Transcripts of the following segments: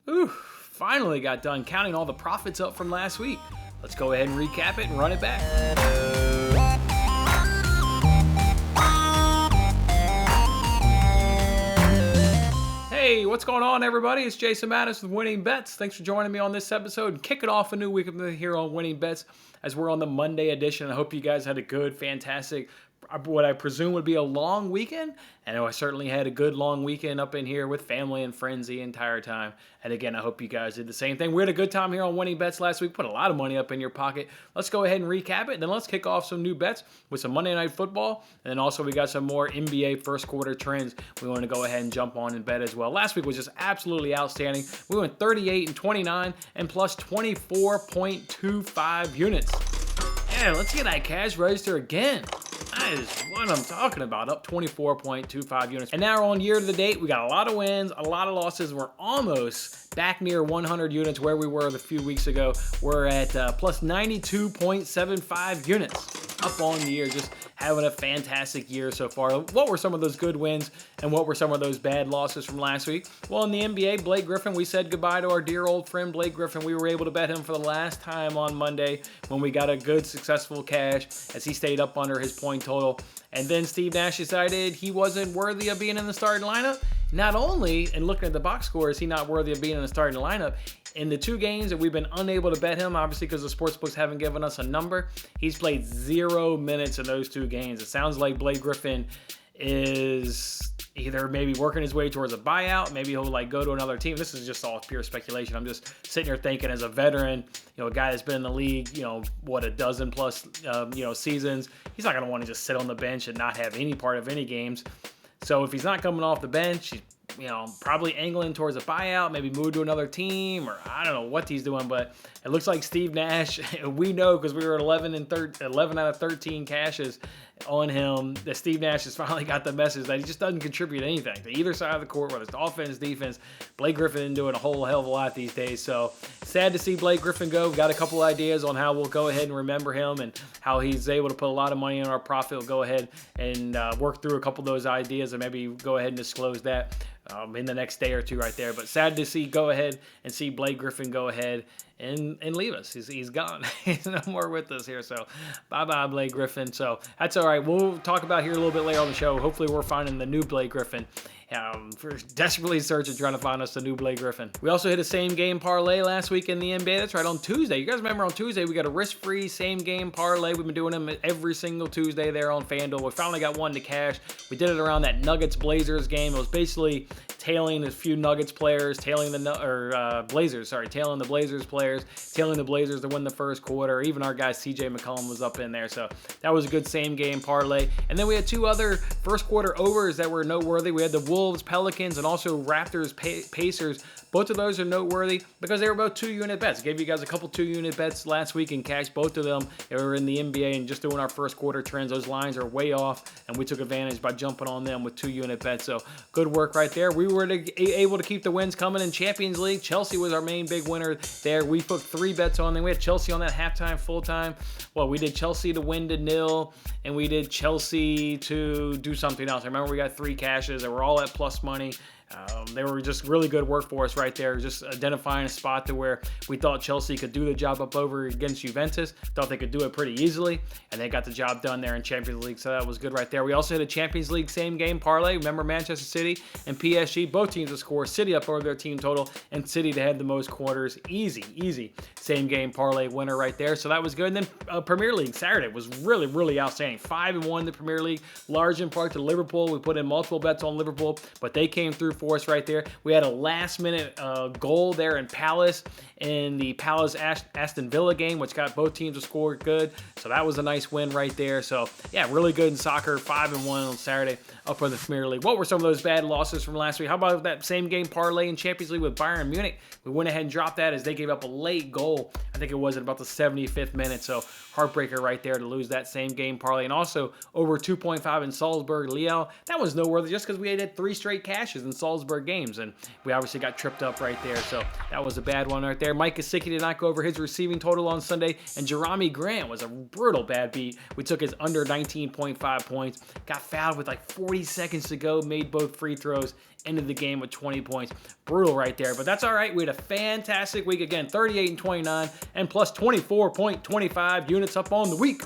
Ooh, finally got done counting all the profits up from last week. Let's go ahead and recap it and run it back. Hey, what's going on, everybody? It's Jason Mattis with Winning Bets. Thanks for joining me on this episode and kicking off a new week here on Winning Bets as we're on the Monday edition. I hope you guys had a good, fantastic, what I presume would be a long weekend. And I certainly had a good long weekend up in here with family and friends the entire time. And again, I hope you guys did the same thing. We had a good time here on Winning Bets last week. Put a lot of money up in your pocket. Let's go ahead and recap it. Then let's kick off some new bets with some Monday Night Football. And then also we got some more NBA first quarter trends we want to go ahead and jump on and bet as well. Last week was just absolutely outstanding. We went 38 and 29 and plus 24.25 units. Yeah, let's get that cash register again. That is what I'm talking about, up 24.25 units. And now on year to the date, we got a lot of wins, a lot of losses. We're almost back near 100 units where we were a few weeks ago. We're at plus 92.75 units up on the year. Just having a fantastic year so far. What were some of those good wins and what were some of those bad losses from last week? Well, in the NBA, Blake Griffin, we said goodbye to our dear old friend Blake Griffin. We were able to bet him for the last time on Monday when we got a good, successful cash as he stayed up under his point total. And then Steve Nash decided he wasn't worthy of being in the starting lineup. Not only, and looking at the box score, is he not worthy of being in the starting lineup, in the two games that we've been unable to bet him, obviously because the sportsbooks haven't given us a number, he's played 0 minutes in those two games. It sounds like Blake Griffin is either maybe working his way towards a buyout, maybe he'll go to another team. This is just all pure speculation. I'm just sitting here thinking as a veteran, a guy that's been in the league, a dozen plus, seasons. He's not going to want to just sit on the bench and not have any part of any games. So if he's not coming off the bench, he's probably angling towards a buyout, maybe move to another team, or I don't know what he's doing, but it looks like Steve Nash, we know because we were at 11 out of 13 cashes on him, that Steve Nash has finally got the message that he just doesn't contribute anything to either side of the court, whether it's offense, defense. Blake Griffin isn't doing a whole hell of a lot these days, so sad to see Blake Griffin go. We've got a couple ideas on how we'll go ahead and remember him and how he's able to put a lot of money in our profit. We'll go ahead and work through a couple of those ideas and maybe go ahead and disclose that in the next day or two right there. But sad to see Blake Griffin go ahead and leave us. He's gone. He's no more with us here. So bye-bye, Blake Griffin. So that's all right. We'll talk about here a little bit later on the show. Hopefully we're finding the new Blake Griffin. We're desperately searching, trying to find us a new Blake Griffin. We also hit a same game parlay last week in the NBA. That's right, on Tuesday. You guys remember on Tuesday we got a risk-free same game parlay. We've been doing them every single Tuesday there on FanDuel. We finally got one to cash. We did it around that Nuggets-Blazers game. It was basically tailing a few Nuggets players, tailing the Blazers players, tailing the Blazers to win the first quarter. Even our guy CJ McCollum was up in there. So that was a good same game parlay. And then we had two other first quarter overs that were noteworthy. We had the Wolves, Pelicans, and also Raptors, Pacers. Both of those are noteworthy because they were both 2-unit bets. I gave you guys a couple 2-unit bets last week and cashed both of them. They were in the NBA and just doing our first quarter trends. Those lines are way off, and we took advantage by jumping on them with 2-unit bets. So good work right there. We were able to keep the wins coming in Champions League. Chelsea was our main big winner there. We put 3 bets on them. We had Chelsea on that halftime, full-time. Well, we did Chelsea to win to 0, and we did Chelsea to do something else. I remember we got 3 cashes. They were all at plus money. They were just really good work for us right there, just identifying a spot to where we thought Chelsea could do the job up over against Juventus. Thought they could do it pretty easily, and they got the job done there in Champions League, so that was good right there. We also hit a Champions League same game parlay. Remember Manchester City and PSG, both teams to score. City up over their team total, and City to have the most quarters. Easy same game parlay winner right there, so that was good. And then Premier League Saturday was really outstanding. 5-1 the Premier League, large in part to Liverpool. We put in multiple bets on Liverpool, but they came through for us right there. We had a last-minute goal there in Palace in the Palace-Aston Villa game, which got both teams to score good. So that was a nice win right there. So, yeah, really good in soccer. 5-1 on Saturday up for the Premier League. What were some of those bad losses from last week? How about that same game parlay in Champions League with Bayern Munich? We went ahead and dropped that as they gave up a late goal. I think it was at about the 75th minute. So, heartbreaker right there to lose that same game parlay. And also, over 2.5 in Salzburg, Lille. That was noteworthy just because we had 3 straight cashes in Salzburg. Salzburg games, and we obviously got tripped up right there, so that was a bad one right there. Mike Gesicki did not go over his receiving total on Sunday, and Jerami Grant was a brutal bad beat. We took his under 19.5 points, got fouled with like 40 seconds to go, made both free throws, ended the game with 20 points. Brutal right there, but that's all right. We had a fantastic week again, 38 and 29, and plus 24.25 units up on the week.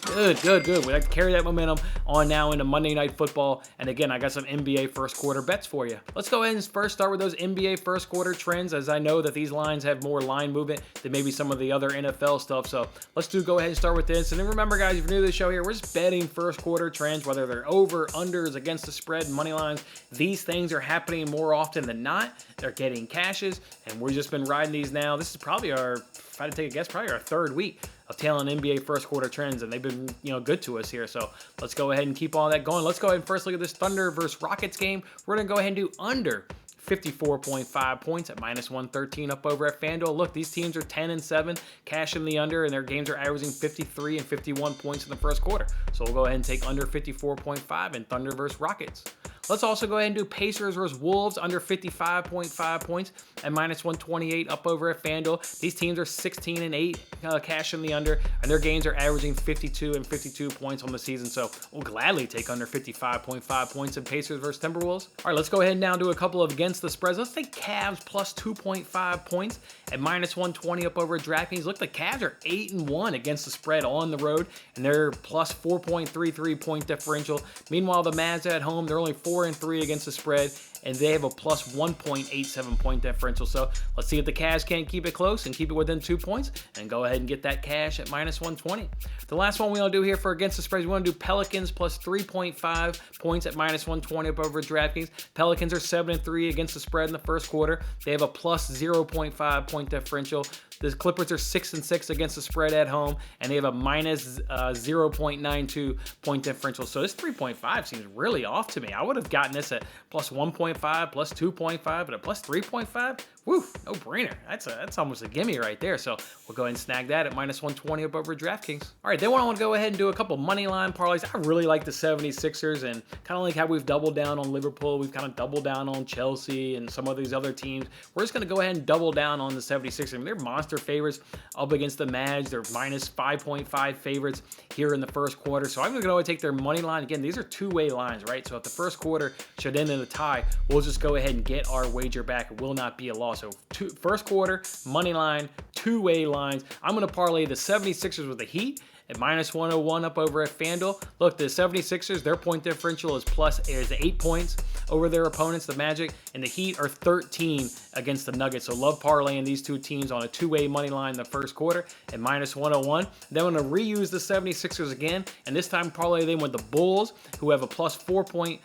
Good, good, good. We like to carry that momentum on now into Monday Night Football. And again, I got some NBA first quarter bets for you. Let's go ahead and first start with those NBA first quarter trends, as I know that these lines have more line movement than maybe some of the other NFL stuff. So let's go ahead and start with this. And then remember, guys, if you're new to the show here, we're just betting first quarter trends, whether they're over, unders, against the spread, money lines. These things are happening more often than not. They're getting cashes, and we've just been riding these now. This is probably if I had to take a guess, probably our third week of tailing NBA first quarter trends, and they've been, good to us here. So let's go ahead and keep all that going. Let's go ahead and first look at this Thunder versus Rockets game. We're going to go ahead and do under 54.5 points at minus 113 up over at FanDuel. Look, these teams are 10 and 7, cashing the under, and their games are averaging 53 and 51 points in the first quarter. So we'll go ahead and take under 54.5 in Thunder versus Rockets. Let's also go ahead and do Pacers versus Wolves under 55.5 points at minus 128 up over at FanDuel. These teams are 16 and 8, cashing the under, and their games are averaging 52 and 52 points on the season. So we'll gladly take under 55.5 points in Pacers versus Timberwolves. All right, let's go ahead and now do a couple of against the spreads. Let's take Cavs plus 2.5 points at minus 120 up over at DraftKings. Look, the Cavs are 8-1 against the spread on the road, and they're plus 4.33 point differential. Meanwhile, the Mavs at home, they're only 4-3 against the spread, and they have a plus 1.87 point differential. So let's see if the Cavs can't keep it close and keep it within 2 points, and go ahead and get that cash at minus 120. The last one we want to do here for against the spreads, we want to do Pelicans plus 3.5 points at minus 120 up over at DraftKings. Pelicans are 7-3 against the spread in the first quarter. They have a plus 0.5 point differential. The Clippers are 6-6 against the spread at home, and they have a minus 0.92 point differential. So this 3.5 seems really off to me. I would have gotten this at plus 1.5, plus 2.5, but at plus 3.5, woo, no brainer. That's almost a gimme right there. So we'll go ahead and snag that at minus 120 up over DraftKings. All right, then I want to go ahead and do a couple money line parlays. I really like the 76ers, and kind of like how we've doubled down on Liverpool. We've kind of doubled down on Chelsea and some of these other teams. We're just going to go ahead and double down on the 76ers. I mean, they're monster favorites up against the Mavs. They're minus 5.5 favorites here in the first quarter. So I'm going to go and take their money line. Again, these are two-way lines, right? So if the first quarter should end in a tie, we'll just go ahead and get our wager back. It will not be a loss. So first quarter, money line, two-way lines. I'm going to parlay the 76ers with the Heat at minus 101 up over at FanDuel. Look, the 76ers, their point differential is 8 points over their opponents, the Magic, and the Heat are 13 against the Nuggets. So love parlaying these two teams on a two-way money line in the first quarter at minus 101. Then I'm going to reuse the 76ers again, and this time parlay them with the Bulls, who have a plus 4 point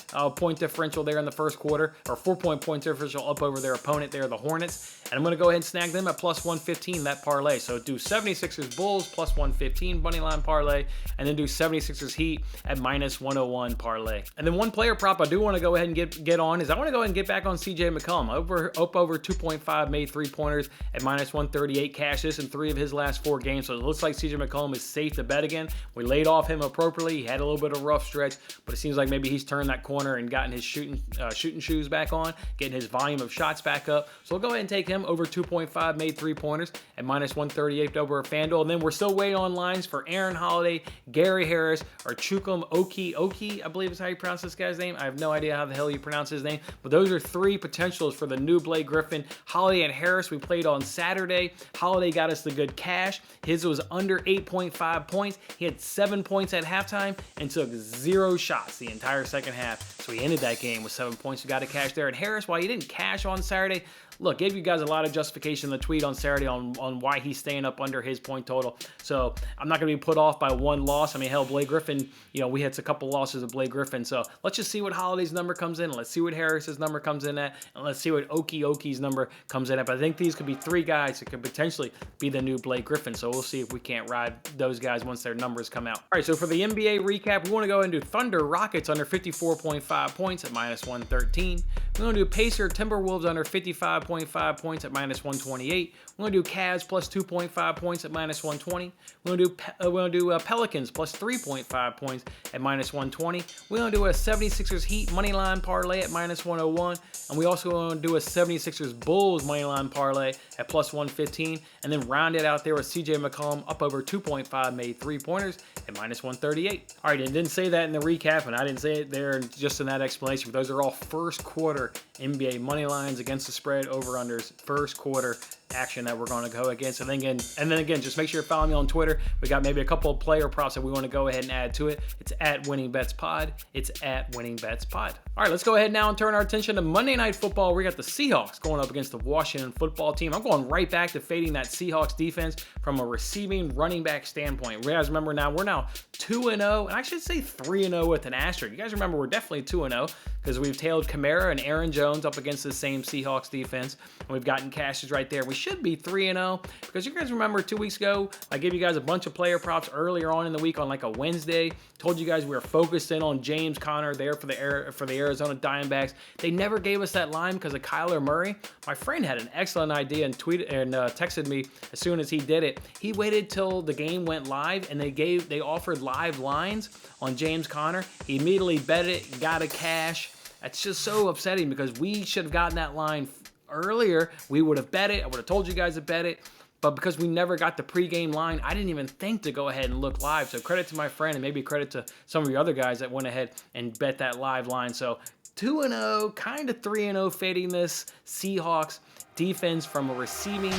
differential there in the first quarter, or 4 point differential up over their opponent there, the Hornets. And I'm going to go ahead and snag them at plus 115, that parlay. So do 76ers Bulls plus 115 money line parlay, and then do 76ers Heat at minus 101 parlay. And then one player prop I do want to go ahead and get on is I want to go ahead and get back on CJ McCollum. Up over 2.5 made 3-pointers at minus 138 cash this in 3 of his last 4 games. So it looks like CJ McCollum is safe to bet again. We laid off him appropriately. He had a little bit of a rough stretch, but it seems like maybe he's turned that corner and gotten his shooting shoes back on, getting his volume of shots back up. So we'll go ahead and take him over 2.5 made 3-pointers at minus 138 over at FanDuel. And then we're still waiting on lines for Aaron Holiday, Gary Harris, or Chukwum Oki, I believe is how you pronounce this guy's name. I have no idea how the hell you pronounce his name, but those are 3 potentials for the new Blake Griffin. Holiday and Harris we played on Saturday. Holiday got us the good cash. His was under 8.5 points. He had 7 points at halftime and took 0 shots the entire second half. So he ended that game with 7 points. We got a cash there. And Harris, while he didn't cash on Saturday, look, gave you guys a lot of justification in the tweet on Saturday on why he's staying up under his point total. So I'm not going to be put off by one loss. I mean, hell, Blake Griffin, we had a couple losses of Blake Griffin. So let's just see what Holiday's number comes in. Let's see what Harris's number comes in at. And let's see what Oki's number comes in at. But I think these could be 3 guys that could potentially be the new Blake Griffin. So we'll see if we can't ride those guys once their numbers come out. All right, so for the NBA recap, we want to go and do Thunder Rockets under 54.5 points at minus 113. We're going to do Pacer Timberwolves under 55.5 points at -128. We're going to do Cavs plus 2.5 points at -120. We're going to do Pelicans plus 3.5 points at -120. We're going to do a 76ers Heat Moneyline Parlay at -101. And we also want to do a 76ers Bulls Moneyline Parlay at plus 115. And then round it out there with CJ McCollum up over 2.5 made 3-pointers at -138. All right, I didn't say that in the recap, and I didn't say it there just in that explanation, but those are all first quarter NBA money lines against the spread, over-unders, first quarter action that we're going to go against. And then again, just make sure you're following me on Twitter. We got maybe a couple of player props that we want to go ahead and add to it. It's at WinningBetsPod. It's at WinningBetsPod. All right, let's go ahead now and turn our attention to Monday Night Football. We got the Seahawks going up against the Washington Football Team. I'm going right back to fading that Seahawks defense from a receiving running back standpoint. You guys remember now, we're now 2-0, and I should say 3-0 with an asterisk. You guys remember we're definitely 2-0 because we've tailed Kamara and Aaron Jones up against the same Seahawks defense, and we've gotten cashes right there. We should be 3-0 because you guys remember 2 weeks ago, I gave you guys a bunch of player props earlier on in the week on like a Wednesday. Told you guys we were focused in on James Conner there for the Arizona Diamondbacks. They never gave us that line because of Kyler Murray. My friend had an excellent idea and texted me as soon as he did it. He waited till the game went live and they offered live lines on James Conner. He immediately bet it, got a cash. That's just so upsetting because we should have gotten that line earlier. We would have bet it. I would have told you guys to bet it. But because we never got the pregame line, I didn't even think to go ahead and look live. So credit to my friend, and maybe credit to some of the other guys that went ahead and bet that live line. So 2-0, kind of 3-0 fading this Seahawks defense from a receiving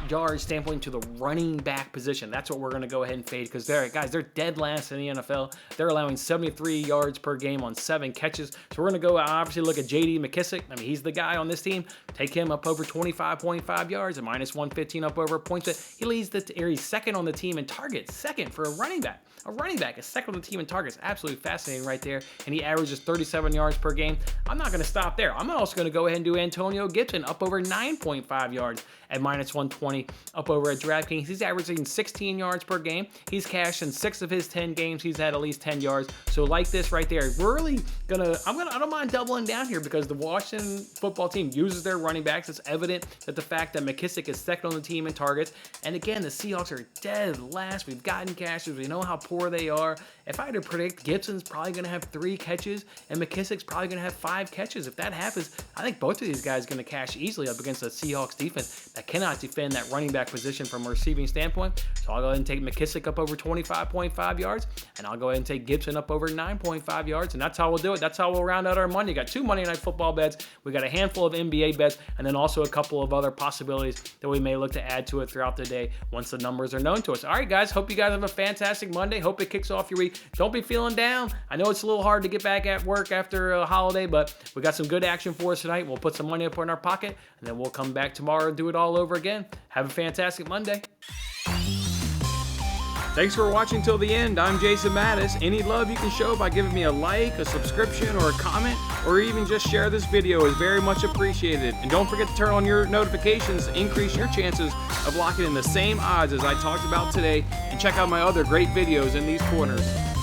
yard standpoint to the running back position. That's what we're going to go ahead and fade because they're dead last in the NFL. They're allowing 73 yards per game on 7 catches. So we're going to go obviously look at J.D. McKissick. I mean, he's the guy on this team. Take him up over 25.5 yards and -115 up over points. He leads he's second on the team in targets, second for a running back. A running back is second on the team in targets. Absolutely fascinating right there. And he averages 37 yards per game. I'm not going to stop there. I'm also going to go ahead and do Antonio Gibson up over 9.5 yards at -120 up over at DraftKings. He's averaging 16 yards per game. He's cashed in 6 of his 10 games. He's had at least 10 yards. So like this right there, really I don't mind doubling down here because the Washington Football Team uses their running backs. It's evident that the fact that McKissick is second on the team in targets. And again, the Seahawks are dead last. We've gotten cashes. We know how poor they are. If I had to predict, Gibson's probably going to have 3 catches and McKissick's probably going to have 5 catches. If that happens, I think both of these guys are going to cash easily up against the Seahawks defense that cannot defend that running back position from a receiving standpoint. So I'll go ahead and take McKissick up over 25.5 yards, and I'll go ahead and take Gibson up over 9.5 yards, and that's how we'll do it. That's how we'll round out our Monday. Got 2 Monday Night Football bets. We got a handful of NBA bets, and then also a couple of other possibilities that we may look to add to it throughout the day once the numbers are known to us. All right, guys, hope you guys have a fantastic Monday. Hope it kicks off your week. Don't be feeling down. I know it's a little hard to get back at work after a holiday, but we got some good action for us tonight. We'll put some money up in our pocket, and then we'll come back tomorrow and do it all over again. Have a fantastic Monday. Thanks for watching till the end. I'm Jason Mattis. Any love you can show by giving me a like, a subscription, or a comment, or even just share this video is very much appreciated. And don't forget to turn on your notifications to increase your chances of locking in the same odds as I talked about today. And check out my other great videos in these corners.